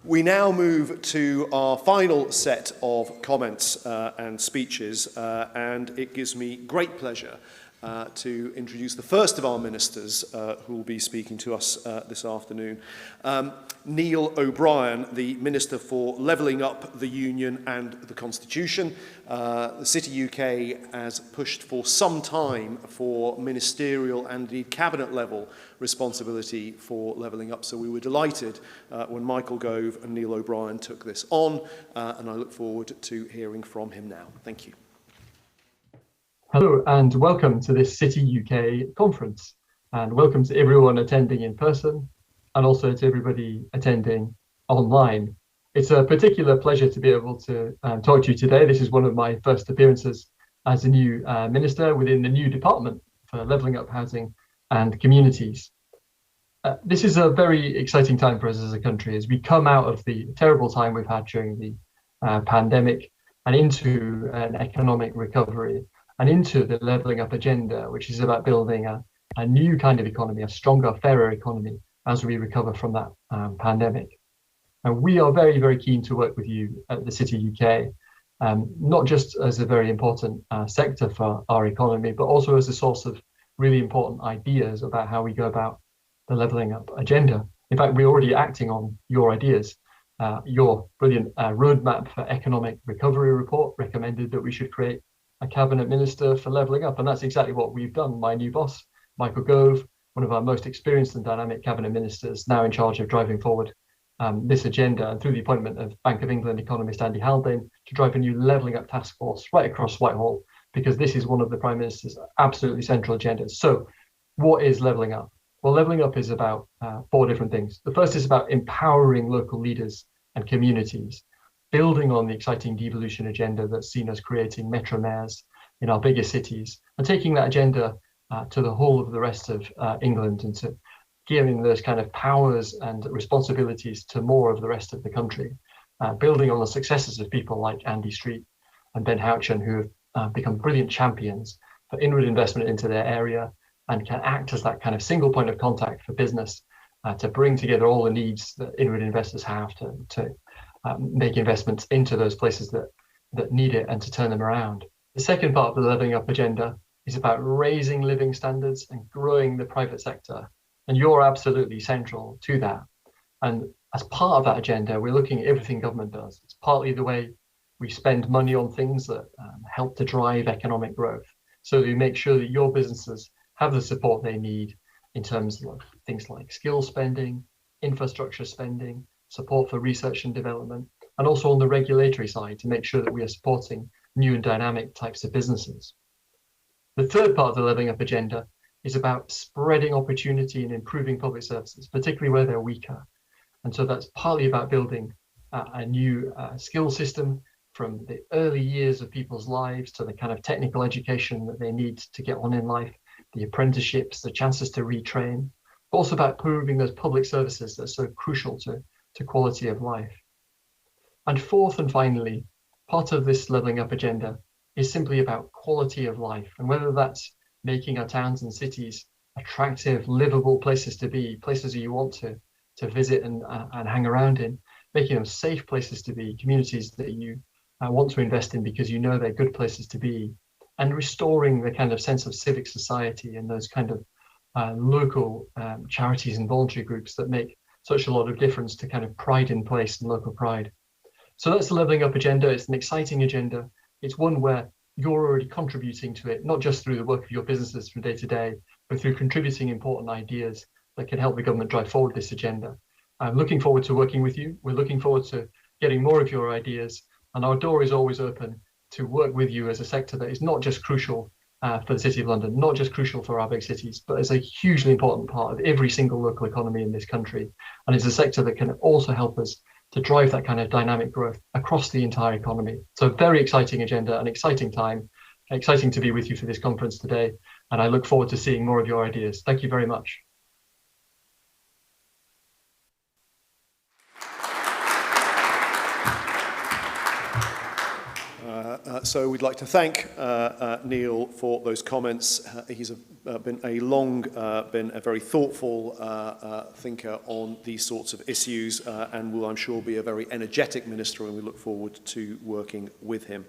We now move to our final set of comments and speeches, and it gives me great pleasure to introduce the first of our ministers who will be speaking to us this afternoon. Neil O'Brien, the Minister for Levelling Up the Union and the Constitution. The City UK has pushed for some time for ministerial and indeed cabinet level responsibility for levelling up. So we were delighted when Michael Gove and Neil O'Brien took this on, and I look forward to hearing from him now. Thank you. Hello and welcome to this City UK conference, and welcome to everyone attending in person and also to everybody attending online. It's a particular pleasure to be able to talk to you today. This is one of my first appearances as a new minister within the new department for levelling up housing and communities. This is a very exciting time for us as a country as we come out of the terrible time we've had during the pandemic and into an economic recovery and into the levelling up agenda, which is about building a new kind of economy, a stronger, fairer economy as we recover from that pandemic. And we are very, very keen to work with you at the City UK, not just as a very important sector for our economy, but also as a source of really important ideas about how we go about the levelling up agenda. In fact, we're already acting on your ideas. Your brilliant roadmap for economic recovery report recommended that we should create a cabinet minister for levelling up, and that's exactly what we've done. My new boss, Michael Gove, one of our most experienced and dynamic cabinet ministers, now in charge of driving forward this agenda, and through the appointment of Bank of England economist Andy Haldane to drive a new levelling up task force right across Whitehall, because this is one of the Prime Minister's absolutely central agendas. So what is levelling up? Well, levelling up is about four different things. The first is about empowering local leaders and communities, building on the exciting devolution agenda that's seen us creating metro mayors in our biggest cities, and taking that agenda to the whole of the rest of England, and to giving those kind of powers and responsibilities to more of the rest of the country, building on the successes of people like Andy Street and Ben Houchen, who have become brilliant champions for inward investment into their area and can act as that kind of single point of contact for business to bring together all the needs that inward investors have to make investments into those places that need it and to turn them around. The second part of the levelling up agenda is about raising living standards and growing the private sector. And you're absolutely central to that. And as part of that agenda, we're looking at everything government does. It's partly the way we spend money on things that help to drive economic growth. So we make sure that your businesses have the support they need in terms of things like skill spending, infrastructure spending, support for research and development, and also on the regulatory side to make sure that we are supporting new and dynamic types of businesses. The third part of the levelling up agenda is about spreading opportunity and improving public services, particularly where they're weaker. And so that's partly about building a new skill system from the early years of people's lives to the kind of technical education that they need to get on in life, the apprenticeships, the chances to retrain, but also about improving those public services that are so crucial to quality of life. And fourth and finally, part of this levelling up agenda is simply about quality of life, and whether that's making our towns and cities attractive, livable places to be, places that you want to visit and hang around in, making them safe places to be, communities that you want to invest in because you know they're good places to be, and restoring the kind of sense of civic society and those kind of local charities and voluntary groups that make such a lot of difference to kind of pride in place and local pride. So that's the levelling up agenda. It's an exciting agenda. It's one where you're already contributing to it, not just through the work of your businesses from day to day, but through contributing important ideas that can help the government drive forward this agenda. I'm looking forward to working with you. We're looking forward to getting more of your ideas, and our door is always open to work with you as a sector that is not just crucial for the City of London, not just crucial for our big cities, but is a hugely important part of every single local economy in this country. And it's a sector that can also help us to drive that kind of dynamic growth across the entire economy. So very exciting agenda, an exciting time, exciting to be with you for this conference today. And I look forward to seeing more of your ideas. Thank you very much. So we'd like to thank Neil for those comments. He's been a very thoughtful thinker on these sorts of issues and will, I'm sure, be a very energetic minister, and we look forward to working with him.